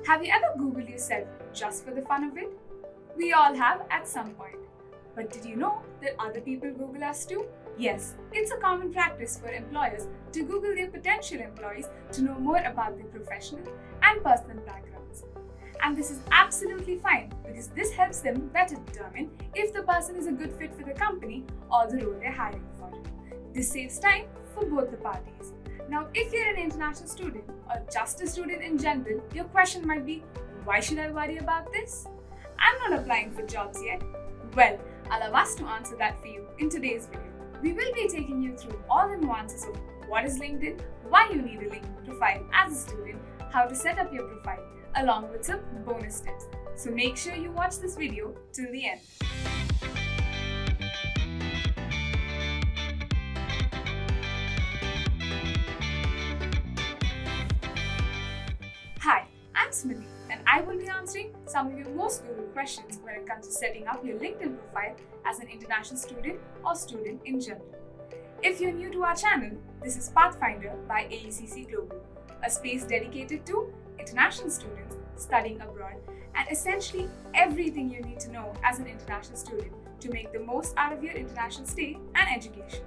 Have you ever Googled yourself just for the fun of it? We all have at some point. But did you know that other people Google us too? Yes, it's a common practice for employers to Google their potential employees to know more about their professional and personal backgrounds. And this is absolutely fine because this helps them better determine if the person is a good fit for the company or the role they're hiring for. This saves time for both the parties. Now, if you're an international student or just a student in general, your question might be, why should I worry about this? I'm not applying for jobs yet. Well, I'll have us to answer that for you in today's video. We will be taking you through all the nuances of what is LinkedIn, why you need a LinkedIn profile as a student, how to set up your profile, along with some bonus tips. So make sure you watch this video till the end. Hi, I'm Smriti and I will be answering some of your most Googled questions when it comes to setting up your LinkedIn profile as an international student or student in general. If you're new to our channel, this is Pathfinder by AECC Global, a space dedicated to international students studying abroad and essentially everything you need to know as an international student to make the most out of your international stay and education.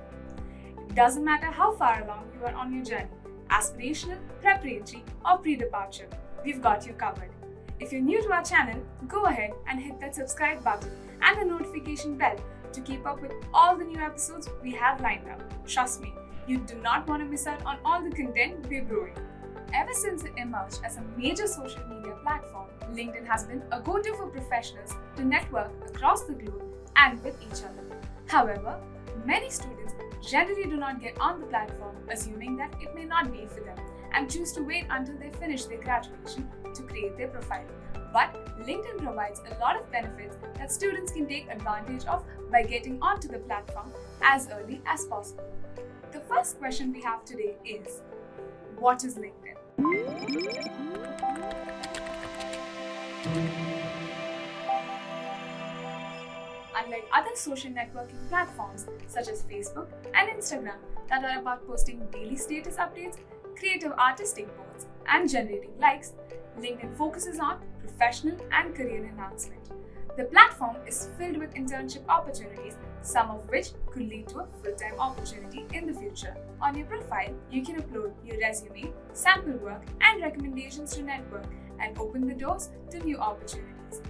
It doesn't matter how far along you are on your journey, aspirational, preparatory, or pre-departure, we've got you covered. If you're new to our channel, go ahead and hit that subscribe button and the notification bell to keep up with all the new episodes we have lined up. Trust me, you do not want to miss out on all the content we're growing. Ever since it emerged as a major social media platform, LinkedIn has been a go-to for professionals to network across the globe and with each other. However, many students generally do not get on the platform assuming that it may not be for them and choose to wait until they finish their graduation to create their profile. But LinkedIn provides a lot of benefits that students can take advantage of by getting onto the platform as early as possible. The first question we have today is, what is LinkedIn? Unlike other social networking platforms such as Facebook and Instagram that are about posting daily status updates, creative artistic posts, and generating likes, LinkedIn focuses on professional and career enhancement. The platform is filled with internship opportunities, some of which could lead to a full-time opportunity in the future. On your profile, you can upload your resume, sample work, and recommendations to network and open the doors to new opportunities.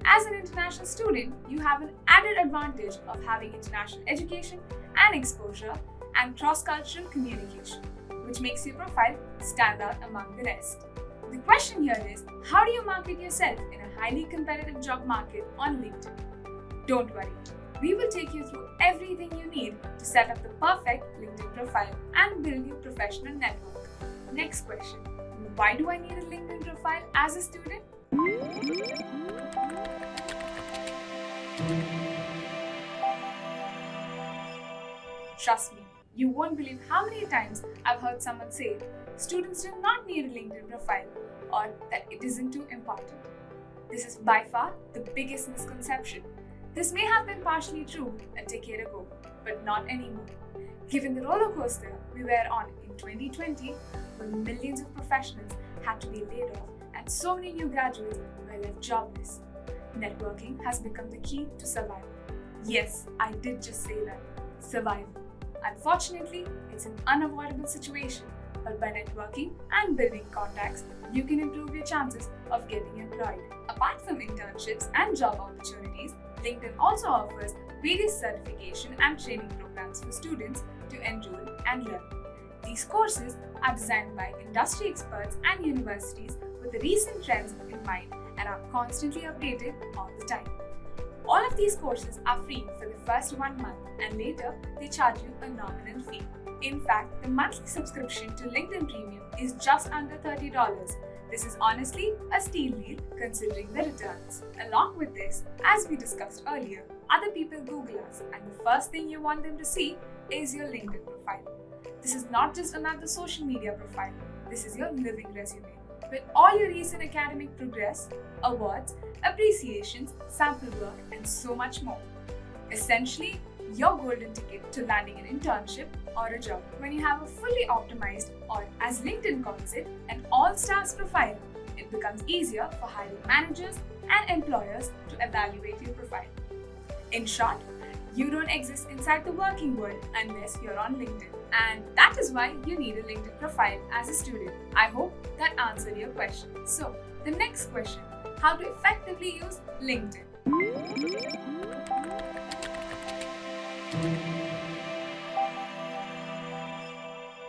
As an international student, you have an added advantage of having international education and exposure and cross-cultural communication, which makes your profile stand out among the rest. The question here is, how do you market yourself in a highly competitive job market on LinkedIn? Don't worry, we will take you through everything you need to set up the perfect LinkedIn profile and build your professional network. Next question, why do I need a LinkedIn profile as a student? Trust me, you won't believe how many times I've heard someone say students do not need a LinkedIn profile or that it isn't too important. This is by far the biggest misconception. This may have been partially true a decade ago, but not anymore. Given the roller coaster we were on in 2020, when millions of professionals had to be laid off and so many new graduates were left jobless, networking has become the key to survival. Yes, I did just say that. Survival. Unfortunately, it's an unavoidable situation, but by networking and building contacts, you can improve your chances of getting employed. Apart from internships and job opportunities, LinkedIn also offers various certification and training programs for students to enroll and learn. These courses are designed by industry experts and universities with the recent trends in mind and are constantly updated all the time. All of these courses are free for the first 1 month and later they charge you a nominal fee. In fact, the monthly subscription to LinkedIn Premium is just under $30. This is honestly a steal deal considering the returns. Along with this, as we discussed earlier, other people Google us and the first thing you want them to see is your LinkedIn profile. This is not just another social media profile, this is your living resume with all your recent academic progress, awards, appreciations, sample work, and so much more. Essentially, your golden ticket to landing an internship or a job. When you have a fully optimized, or as LinkedIn calls it, an all-stars profile, it becomes easier for hiring managers and employers to evaluate your profile. In short, you don't exist inside the working world unless you're on LinkedIn. And that is why you need a LinkedIn profile as a student. I hope that answered your question. So, the next question, how to effectively use LinkedIn?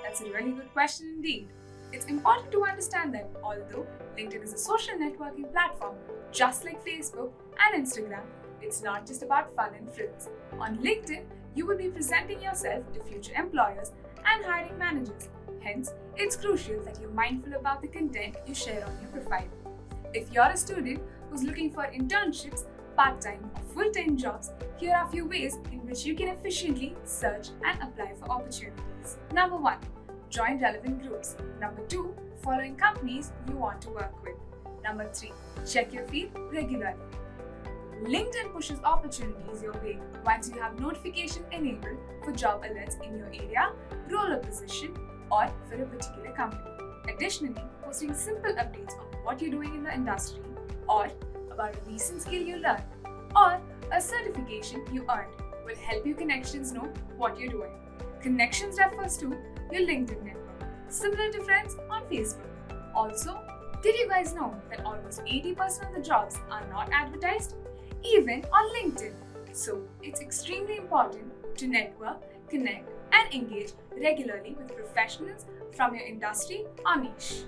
That's a really good question indeed. It's important to understand that although LinkedIn is a social networking platform, just like Facebook and Instagram, it's not just about fun and frills. On LinkedIn, you will be presenting yourself to future employers and hiring managers. Hence, it's crucial that you're mindful about the content you share on your profile. If you're a student who's looking for internships, part-time or full-time jobs, here are a few ways in which you can efficiently search and apply for opportunities. Number 1. Join relevant groups. Number 2. Following companies you want to work with. Number 3. Check your feed regularly. LinkedIn pushes opportunities your way once you have notification enabled for job alerts in your area, role or position, or for a particular company. Additionally, posting simple updates on what you're doing in the industry, or about a recent skill you learned, or a certification you earned will help your connections know what you're doing. Connections refers to your LinkedIn network, similar to friends on Facebook. Also, did you guys know that almost 80% of the jobs are not advertised, even on LinkedIn? So, it's extremely important to network, connect, and engage regularly with professionals from your industry or niche.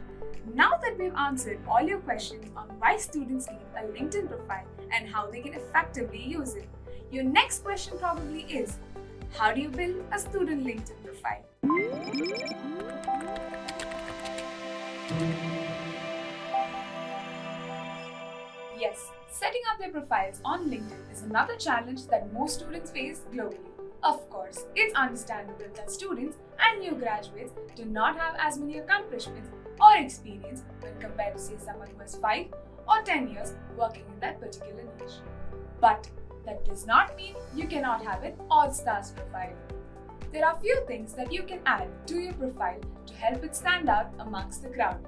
Now that we've answered all your questions on why students need a LinkedIn profile and how they can effectively use it, your next question probably is, how do you build a student LinkedIn profile? Yes, setting up their profiles on LinkedIn is another challenge that most students face globally. Of course, it's understandable that students and new graduates do not have as many accomplishments or experience when compared to, say, someone who has 5 or 10 years working in that particular niche. But that does not mean you cannot have an all-stars profile. There are few things that you can add to your profile to help it stand out amongst the crowd.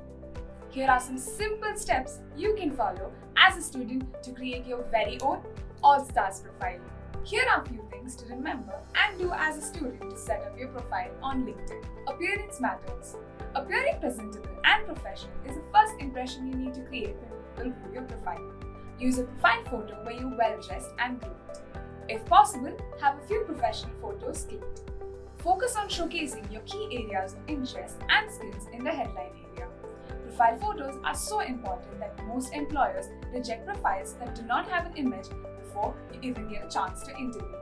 Here are some simple steps you can follow as a student to create your very own all-stars profile. Here are a few things to remember and do as a student to set up your profile on LinkedIn. Appearance matters. Appearing presentable and professional is the first impression you need to create when people view your profile. Use a profile photo where you're well-dressed and groomed. If possible, have a few professional photos clicked. Focus on showcasing your key areas of interest and skills in the headline area. Profile photos are so important that most employers reject profiles that do not have an image before you even get a chance to interview.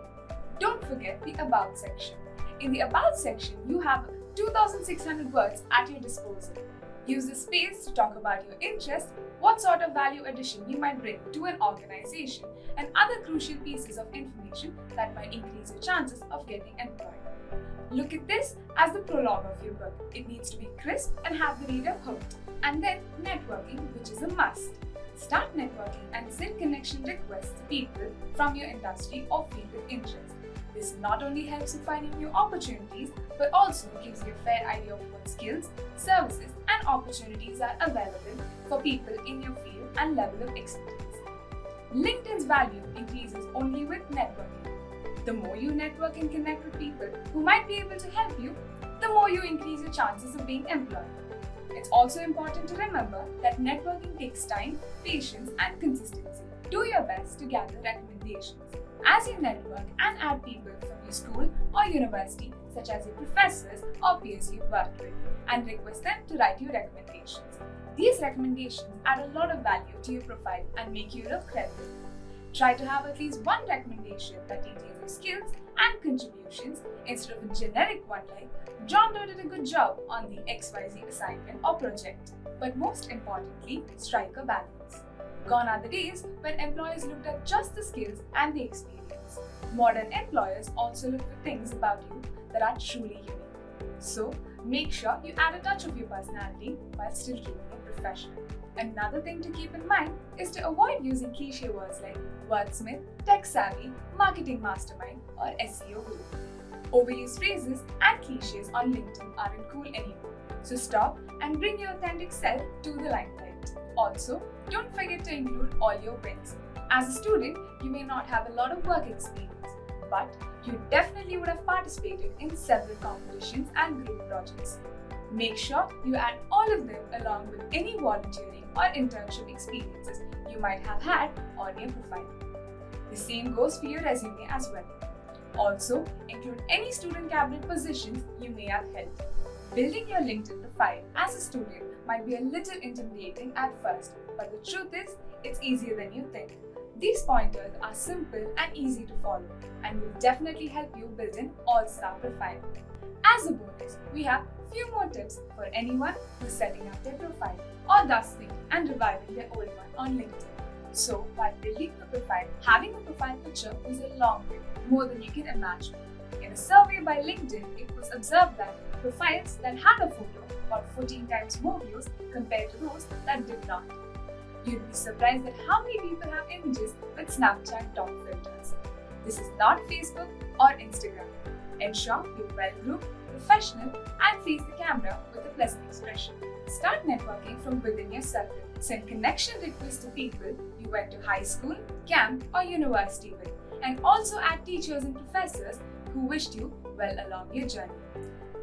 Don't forget the About section. In the About section, you have 2,600 words at your disposal. Use this space to talk about your interest, what sort of value addition you might bring to an organization, and other crucial pieces of information that might increase your chances of getting employed. Look at this as the prologue of your book. It needs to be crisp and have the reader hooked. And then networking, which is a must. Start networking and send connection requests to people from your industry or field of interest. This not only helps you finding new opportunities, but also gives you a fair idea of what skills, services, and opportunities are available for people in your field and level of expertise. LinkedIn's value increases only with networking. The more you network and connect with people who might be able to help you, the more you increase your chances of being employed. It's also important to remember that networking takes time, patience, and consistency. Do your best to gather recommendations. As you network and add people from your school or university, such as your professors or peers you've worked with, and request them to write you recommendations. These recommendations add a lot of value to your profile and make you look credible. Try to have at least one recommendation that details your skills and contributions instead of a generic one like, John Doe did a good job on the XYZ assignment or project. But most importantly, strike a balance. Gone are the days when employers looked at just the skills and the experience. Modern employers also look for things about you that are truly unique. So, make sure you add a touch of your personality while still keeping it professional. Another thing to keep in mind is to avoid using cliché words like wordsmith, tech savvy, marketing mastermind, or SEO guru. Overused phrases and clichés on LinkedIn aren't cool anymore. So stop and bring your authentic self to the limelight. it. Also, don't forget to include all your wins. As a student, you may not have a lot of work experience, but you definitely would have participated in several competitions and group projects. Make sure you add all of them along with any volunteering or internship experiences you might have had on your profile. The same goes for your resume as well. Also, include any student cabinet positions you may have held. Building your LinkedIn profile as a student might be a little intimidating at first, but the truth is, it's easier than you think. These pointers are simple and easy to follow and will definitely help you build an all-star profile. As a bonus, we have few more tips for anyone who's setting up their profile or dusting and reviving their old one on LinkedIn. So, while building your profile, having a profile picture is a long way, more than you can imagine. In a survey by LinkedIn, it was observed that profiles that had a photo got 14 times more views compared to those that did not. You'd be surprised at how many people have images with Snapchat top filters. This is not Facebook or Instagram. Ensure you're well-groomed, professional, and face the camera with a pleasant expression. Start networking from within your circle. Send connection requests to people you went to high school, camp, or university with, and also add teachers and professors who wished you well along your journey.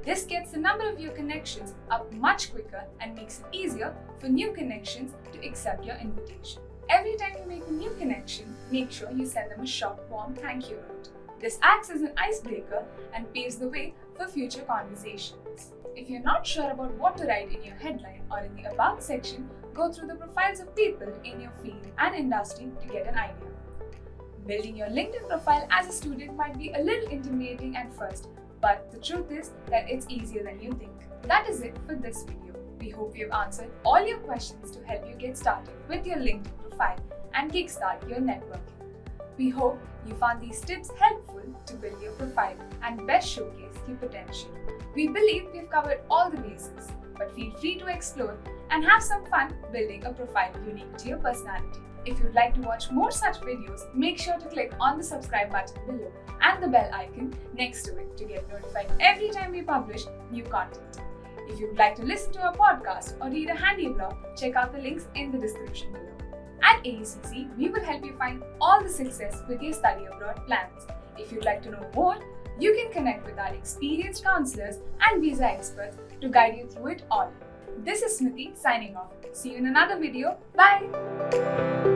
This gets the number of your connections up much quicker and makes it easier for new connections to accept your invitation. Every time you make a new connection, make sure you send them a short, warm thank you note. This acts as an icebreaker and paves the way for future conversations. If you're not sure about what to write in your headline or in the About section, go through the profiles of people in your field and industry to get an idea. Building your LinkedIn profile as a student might be a little intimidating at first, but the truth is that it's easier than you think. That is it for this video. We hope we have answered all your questions to help you get started with your LinkedIn profile and kickstart your networking. We hope you found these tips helpful to build your profile and best showcase your potential. We believe we've covered all the bases, but feel free to explore and have some fun building a profile unique to your personality. If you'd like to watch more such videos, make sure to click on the subscribe button below and the bell icon next to it to get notified every time we publish new content. If you'd like to listen to our podcast or read a handy blog, check out the links in the description below. At AECC, we will help you find all the success with your study abroad plans. If you'd like to know more, you can connect with our experienced counselors and visa experts to guide you through it all. This is Smriti signing off. See you in another video. Bye!